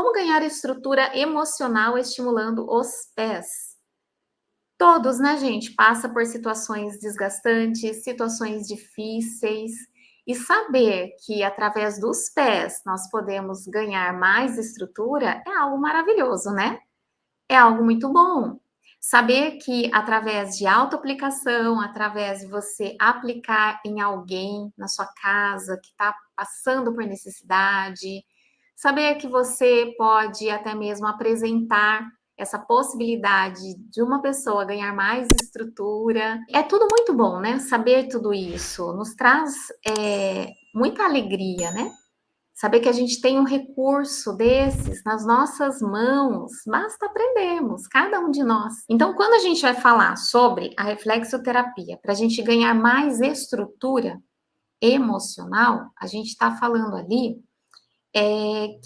Como ganhar estrutura emocional estimulando os pés? Todos, né, gente, passa por situações desgastantes, situações difíceis, e saber que através dos pés nós podemos ganhar mais estrutura é algo maravilhoso, né? É algo muito bom. Saber que através de autoaplicação, através de você aplicar em alguém na sua casa que está passando por necessidade, saber que você pode até mesmo apresentar essa possibilidade de uma pessoa ganhar mais estrutura. É tudo muito bom, né? Saber tudo isso nos traz muita alegria, né? Saber que a gente tem um recurso desses nas nossas mãos, basta aprendermos, cada um de nós. Então, quando a gente vai falar sobre a reflexoterapia, para a gente ganhar mais estrutura emocional, a gente está falando ali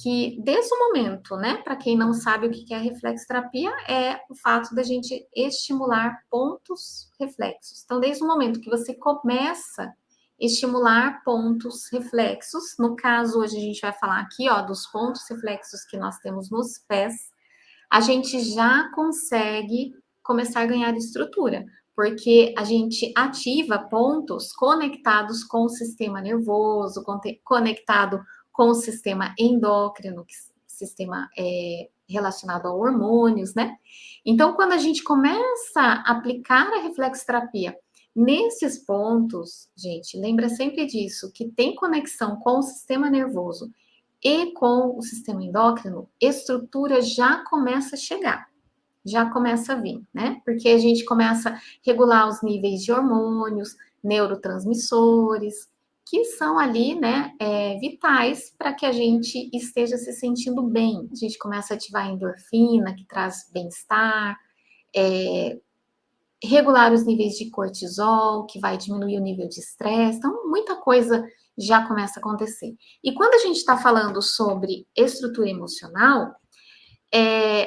que desde o momento, né, para quem não sabe o que é a reflexoterapia, é o fato da gente estimular pontos reflexos. Então, desde o momento que você começa estimular pontos reflexos, no caso, hoje a gente vai falar aqui, ó, dos pontos reflexos que nós temos nos pés, a gente já consegue começar a ganhar estrutura, porque a gente ativa pontos conectados com o sistema nervoso, conectado com o sistema endócrino, sistema relacionado a hormônios, né? Então, quando a gente começa a aplicar a reflexoterapia nesses pontos, gente, lembra sempre disso, que tem conexão com o sistema nervoso e com o sistema endócrino, estrutura já começa a chegar, já começa a vir, né? Porque a gente começa a regular os níveis de hormônios, neurotransmissores, que são ali, né, vitais para que a gente esteja se sentindo bem. A gente começa a ativar a endorfina, que traz bem-estar, regular os níveis de cortisol, que vai diminuir o nível de estresse. Então, muita coisa já começa a acontecer. E quando a gente está falando sobre estrutura emocional,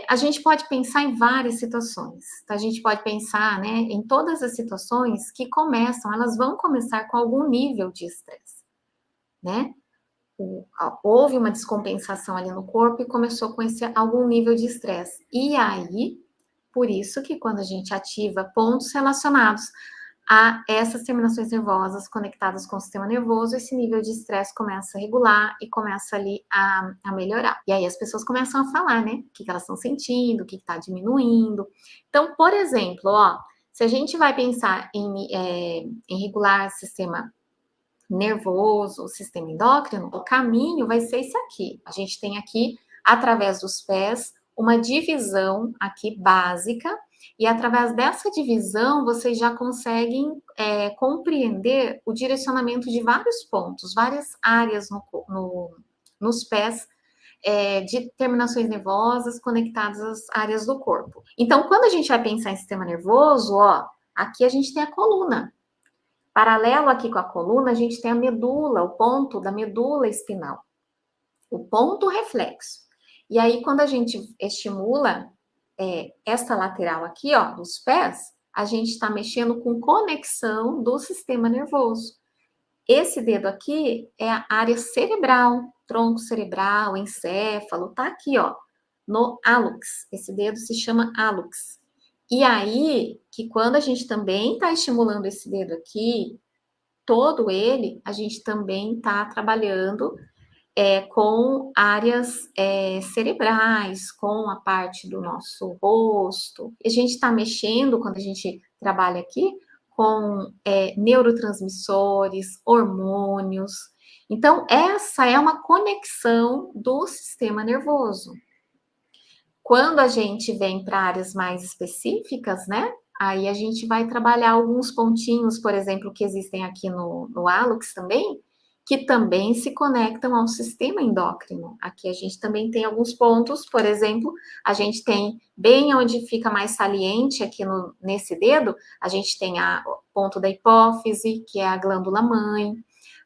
a gente pode pensar em várias situações. Então, a gente pode pensar, né, em todas as situações que começam, elas vão começar com algum nível de estresse, né? Houve uma descompensação ali no corpo e começou com esse algum nível de estresse. E aí, por isso que quando a gente ativa pontos relacionados a essas terminações nervosas conectadas com o sistema nervoso, esse nível de estresse começa a regular e começa ali a melhorar. E aí as pessoas começam a falar, né? O que elas estão sentindo, o que está diminuindo. Então, por exemplo, ó, se a gente vai pensar em regular o sistema nervoso, o sistema endócrino, o caminho vai ser esse aqui. A gente tem aqui, através dos pés, uma divisão aqui básica, e através dessa divisão vocês já conseguem compreender o direcionamento de vários pontos, várias áreas nos pés, de terminações nervosas conectadas às áreas do corpo. Então, quando a gente vai pensar em sistema nervoso, ó, aqui a gente tem a coluna. Paralelo aqui com a coluna, a gente tem a medula, o ponto da medula espinal, o ponto reflexo. E aí, quando a gente estimula esta lateral aqui, ó, dos pés, a gente está mexendo com conexão do sistema nervoso. Esse dedo aqui é a área cerebral, tronco cerebral, encéfalo, tá aqui, ó, no hálux. Esse dedo se chama hálux. E aí, que quando a gente também está estimulando esse dedo aqui, todo ele, a gente também está trabalhando com áreas cerebrais, com a parte do nosso rosto. A gente está mexendo, quando a gente trabalha aqui, com neurotransmissores, hormônios. Então, essa é uma conexão do sistema nervoso. Quando a gente vem para áreas mais específicas, né? Aí a gente vai trabalhar alguns pontinhos, por exemplo, que existem aqui no hálux também, que também se conectam ao sistema endócrino. Aqui a gente também tem alguns pontos, por exemplo, a gente tem bem onde fica mais saliente aqui nesse dedo, a gente tem o ponto da hipófise, que é a glândula mãe.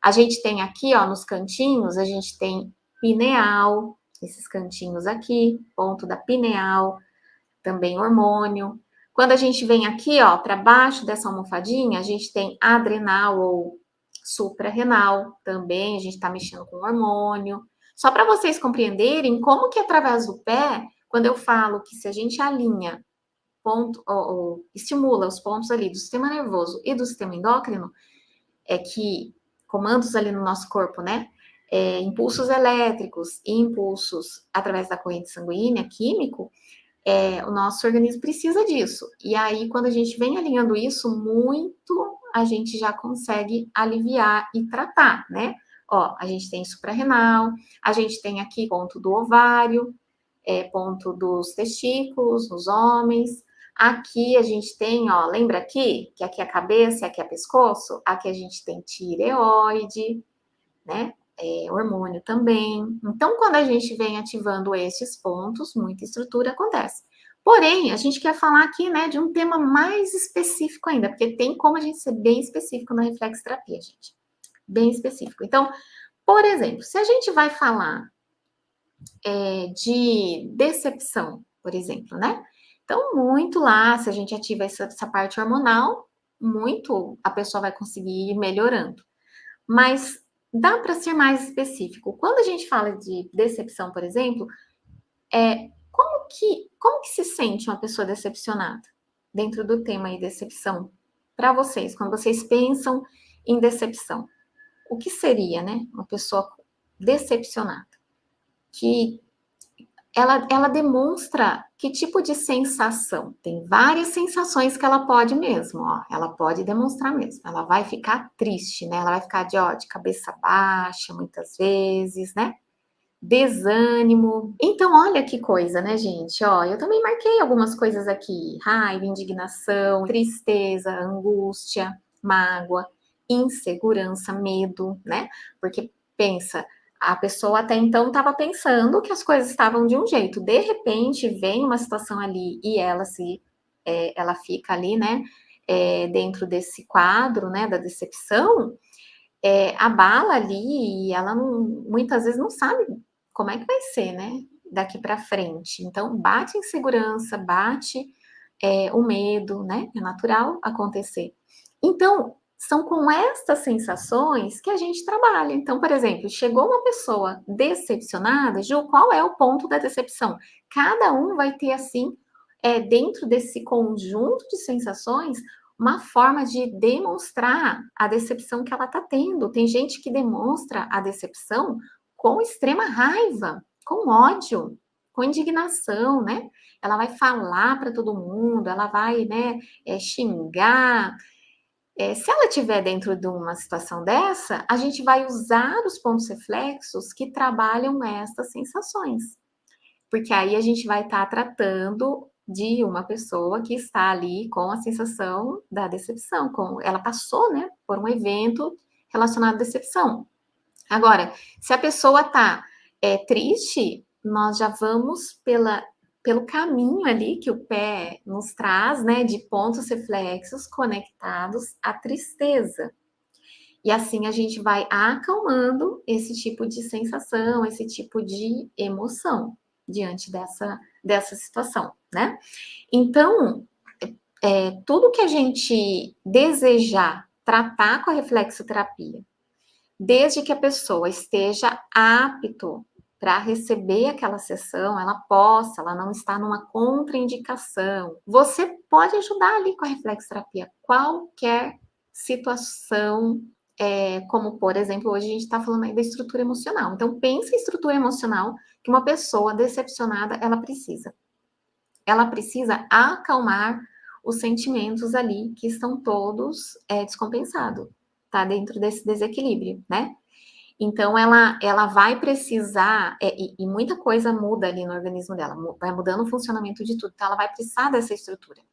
A gente tem aqui, ó, nos cantinhos, a gente tem pineal, esses cantinhos aqui, ponto da pineal, também hormônio. Quando a gente vem aqui, ó, para baixo dessa almofadinha, a gente tem adrenal ou suprarrenal, também a gente está mexendo com hormônio. Só para vocês compreenderem como que através do pé, quando eu falo que se a gente alinha ou estimula os pontos ali do sistema nervoso e do sistema endócrino, é que comandos ali no nosso corpo, né? Impulsos elétricos e impulsos através da corrente sanguínea, químico, o nosso organismo precisa disso. E aí, quando a gente vem alinhando isso, muito a gente já consegue aliviar e tratar, né? Ó, a gente tem suprarrenal, a gente tem aqui ponto do ovário, ponto dos testículos nos homens. Aqui a gente tem, ó, lembra aqui? Que aqui é a cabeça e aqui é pescoço? Aqui a gente tem tireoide, né? Hormônio também. Então, quando a gente vem ativando esses pontos, muita estrutura acontece. Porém, a gente quer falar aqui, né, de um tema mais específico ainda, porque tem como a gente ser bem específico na reflexoterapia, gente. Bem específico. Então, por exemplo, se a gente vai falar de decepção, por exemplo, né? Então, muito lá, se a gente ativa essa parte hormonal, muito a pessoa vai conseguir ir melhorando. Mas dá para ser mais específico. Quando a gente fala de decepção, por exemplo, como que se sente uma pessoa decepcionada? Dentro do tema aí, decepção, para vocês, quando vocês pensam em decepção, o que seria, né? Uma pessoa decepcionada, que ela demonstra que tipo de sensação? Tem várias sensações que ela pode mesmo, ó. Ela pode demonstrar mesmo. Ela vai ficar triste, né? Ela vai ficar de cabeça baixa, muitas vezes, né? Desânimo. Então, olha que coisa, né, gente? Ó, eu também marquei algumas coisas aqui: raiva, indignação, tristeza, angústia, mágoa, insegurança, medo, né? Porque pensa, a pessoa até então estava pensando que as coisas estavam de um jeito. De repente, vem uma situação ali e ela fica ali, né? Dentro desse quadro, né? Da decepção, abala ali e ela muitas vezes não sabe como é que vai ser, né? Daqui para frente. Então, bate insegurança, bate o medo, né? É natural acontecer. Então, são com estas sensações que a gente trabalha. Então, por exemplo, chegou uma pessoa decepcionada, Ju, qual é o ponto da decepção? Cada um vai ter, assim, dentro desse conjunto de sensações, uma forma de demonstrar a decepção que ela está tendo. Tem gente que demonstra a decepção com extrema raiva, com ódio, com indignação, né? Ela vai falar para todo mundo, ela vai, né, xingar. Se ela estiver dentro de uma situação dessa, a gente vai usar os pontos reflexos que trabalham estas sensações, porque aí a gente vai estar tratando de uma pessoa que está ali com a sensação da decepção, ela passou, né, por um evento relacionado à decepção. Agora, se a pessoa está triste, nós já vamos pelo caminho ali que o pé nos traz, né, de pontos reflexos conectados à tristeza. E assim a gente vai acalmando esse tipo de sensação, esse tipo de emoção diante dessa situação, né? Então, tudo que a gente desejar tratar com a reflexoterapia, desde que a pessoa esteja apto para receber aquela sessão, ela não está numa contraindicação. Você pode ajudar ali com a reflexoterapia, qualquer situação, como, por exemplo, hoje a gente está falando aí da estrutura emocional. Então, pensa em estrutura emocional que uma pessoa decepcionada, ela precisa. Ela precisa acalmar os sentimentos ali que estão todos descompensados, tá? Dentro desse desequilíbrio, né? Então, ela vai precisar, e muita coisa muda ali no organismo dela, vai mudando o funcionamento de tudo, então ela vai precisar dessa estrutura.